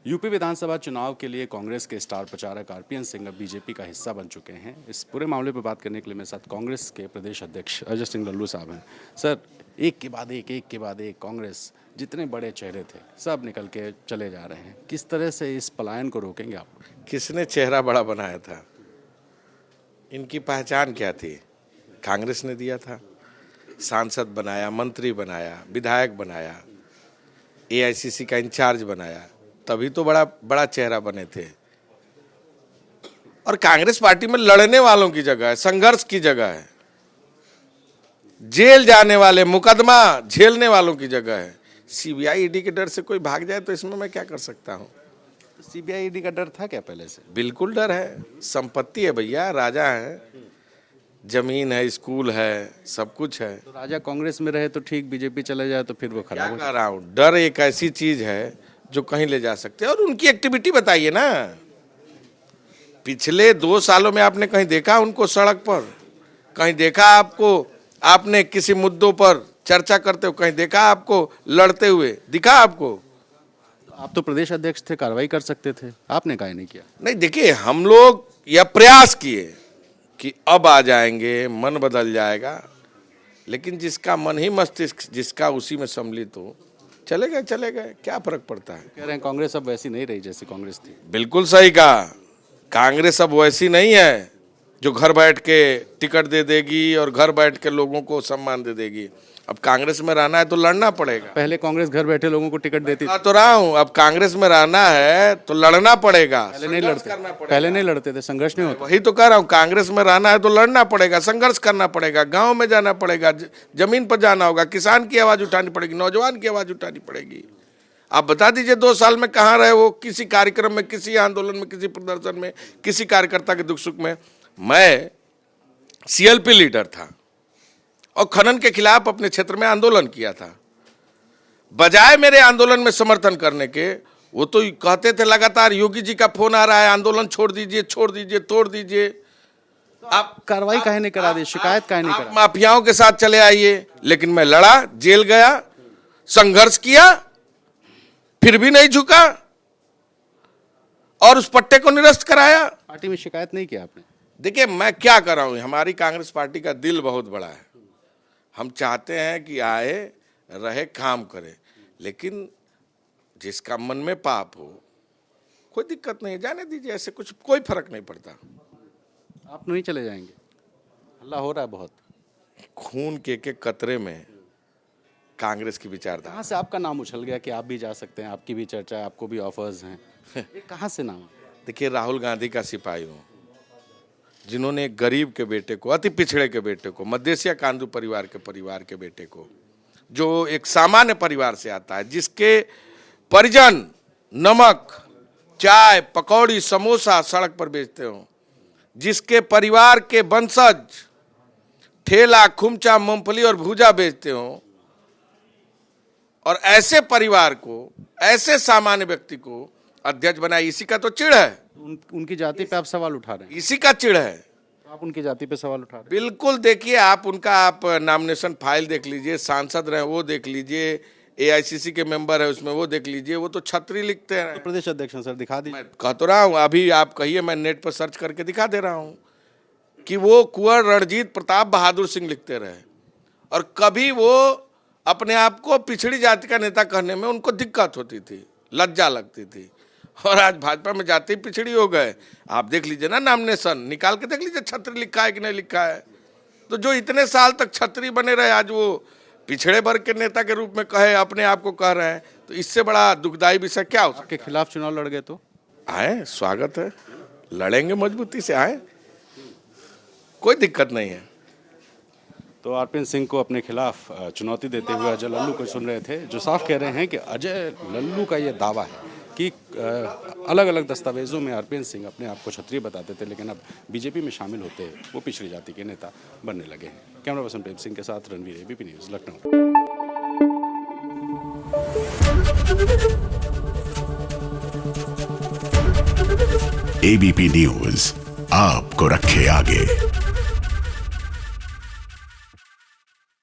UP विधानसभा चुनाव के लिए कांग्रेस के स्टार प्रचारक आरपीएन सिंह अब बीजेपी का हिस्सा बन चुके हैं। इस पूरे मामले पर बात करने के लिए मेरे साथ कांग्रेस के प्रदेश अध्यक्ष अजय सिंह लल्लू साहब हैं। सर, एक के बाद एक कांग्रेस जितने बड़े चेहरे थे सब निकल के चले जा रहे हैं। किस तरह से इस पलायन को रोकेंगे आप? किसने चेहरा बड़ा बनाया था? इनकी पहचान क्या थी? कांग्रेस ने दिया था। सांसद बनाया, मंत्री बनाया, विधायक बनाया, एआईसीसी का इंचार्ज बनाया, तभी तो बड़ा चेहरा बने थे। और कांग्रेस पार्टी में लड़ने वालों की जगह है, संघर्ष की जगह है, जेल जाने वाले, मुकदमा झेलने वालों की जगह है। सीबीआई ईडी के डर से कोई भाग जाए तो इसमें मैं क्या कर सकता हूं? सीबीआई ईडी का डर था क्या पहले से? बिल्कुल डर है। संपत्ति है भैया, राजा है, जमीन है, स्कूल है, सब कुछ है। तो राजा कांग्रेस में रहे तो ठीक, बीजेपी चले जाए तो फिर वो खराब हो क्या कर रहा हूं? डर एक ऐसी चीज है जो कहीं ले जा सकते हैं। और उनकी एक्टिविटी बताइए ना, पिछले 2 सालों में आपने कहीं देखा उनको सड़क पर? कहीं देखा आपको, आपने किसी मुद्दों पर चर्चा करते हुए कहीं देखा आपको लड़ते हुए? दिखा आपको? आप तो प्रदेश अध्यक्ष थे, कार्रवाई कर सकते थे, आपने काहे नहीं किया? नहीं, देखिए, हम लोग यह प्रयास किए कि अब आ जाएंगे, मन बदल जाएगा, लेकिन जिसका मन ही मस्तिष्क जिसका उसी में सम्मिलित हो, चले गए, क्या फर्क पड़ता है? कह रहे हैं कांग्रेस अब वैसी नहीं रही जैसी कांग्रेस थी। बिल्कुल सही कहा। कांग्रेस अब वैसी नहीं है जो घर बैठ के टिकट दे देगी और घर बैठ के लोगों को सम्मान दे देगी। अब कांग्रेस में रहना है तो लड़ना पड़ेगा। पहले कांग्रेस घर बैठे लोगों को टिकट देती थी। तो रहा हूं, अब कांग्रेस में रहना है तो लड़ना पड़ेगा। पहले नहीं लड़ते थे, संघर्ष नहीं होता। वही तो कह रहा हूं, कांग्रेस में रहना है तो लड़ना पड़ेगा, संघर्ष करना पड़ेगा, गांव में जाना पड़ेगा, जमीन पर जाना होगा, किसान की आवाज उठानी पड़ेगी, नौजवान की आवाज उठानी पड़ेगी। आप बता दीजिए 2 साल में कहाँ रहे वो? किसी कार्यक्रम में, किसी आंदोलन में, किसी प्रदर्शन में, किसी कार्यकर्ता के दुख सुख में? मैं सीएलपी लीडर था और खनन के खिलाफ अपने क्षेत्र में आंदोलन किया था। बजाय मेरे आंदोलन में समर्थन करने के, वो तो कहते थे लगातार योगी जी का फोन आ रहा है, आंदोलन छोड़ दीजिए, तोड़ दीजिए। आप कार्रवाई काहे नहीं करा दी, शिकायत काहे नहीं करा? माफियाओं के साथ चले आइए, लेकिन मैं लड़ा, जेल गया, संघर्ष किया, फिर भी नहीं झुका और उस पट्टे को निरस्त कराया। पार्टी में शिकायत नहीं किया आपने? देखिए, मैं क्या कर रहा हूं, हमारी कांग्रेस पार्टी का दिल बहुत बड़ा है। हम चाहते हैं कि आए, रहे, काम करे, लेकिन जिसका मन में पाप हो, कोई दिक्कत नहीं, जाने दीजिए, ऐसे कुछ कोई फर्क नहीं पड़ता। आप नहीं चले जाएंगे? हल्ला हो रहा है बहुत। खून के कतरे में कांग्रेस की विचारधारा। कहाँ से आपका नाम उछल गया कि आप भी जा सकते हैं, आपकी भी चर्चा है, आपको भी ऑफर्स हैं? ये कहाँ से नाम? देखिए, राहुल गांधी का सिपाही हूँ, जिन्होंने एक गरीब के बेटे को, अति पिछड़े के बेटे को, मध्यसिया कांदू परिवार के बेटे को, जो एक सामान्य परिवार से आता है, जिसके परिजन नमक, चाय, पकौड़ी, समोसा सड़क पर बेचते हो, जिसके परिवार के वंशज ठेला, खुमचा, मूंगफली और भूजा बेचते हो, और ऐसे परिवार को, ऐसे सामान्य व्यक्ति को अध्यक्ष बनाए, इसी का तो चिढ़ है। उनकी जाति पे आप सवाल उठा रहे हैं? इसी का चिढ़ है। आप उनकी जाति पे सवाल उठा रहे हैं? बिल्कुल। देखिए, आप नॉमिनेशन फाइल देख लीजिए, सांसद रहे वो देख लीजिए, एआईसीसी के मेंबर है उसमें वो देख लीजिए, वो तो छतरी लिखते हैं। तो प्रदेश अध्यक्ष सर, दिखा दीजिए। मैं कह तो रहा हूँ, अभी आप कहिए, मैं नेट पर सर्च करके दिखा दे रहा हूँ कि वो कुंवर रणजीत प्रताप बहादुर सिंह लिखते रहे, और कभी वो अपने आप को पिछड़ी जाति का नेता कहने में उनको दिक्कत होती थी, लज्जा लगती थी, और आज भाजपा में जाते ही पिछड़ी हो गए। आप देख लीजिए ना, नॉमिनेशन निकाल के देख लीजिए, छतरी लिखा है कि नहीं लिखा है। तो जो इतने साल तक छतरी बने रहे, आज वो पिछड़े वर्ग के नेता के रूप में कहे, अपने आप को कह रहे हैं, तो इससे बड़ा दुखदायी विषय क्या हो सकता है? के खिलाफ चुनाव लड़ गए तो आए, स्वागत है, लड़ेंगे, मजबूती से आए, कोई दिक्कत नहीं है। तो आरपीएन सिंह को अपने खिलाफ चुनौती देते हुए अजय लल्लू को सुन रहे थे, जो साफ कह रहे हैं कि अजय लल्लू का ये दावा है कि अलग अलग दस्तावेजों में आरपीएन सिंह अपने आप को क्षत्रिय बताते थे, लेकिन अब बीजेपी में शामिल होते वो पिछड़ी जाति के नेता बनने लगे हैं। कैमरा पर्सन प्रेम सिंह के साथ Ranveer, ABP news, Lucknow. ABP news आपको रखे आगे।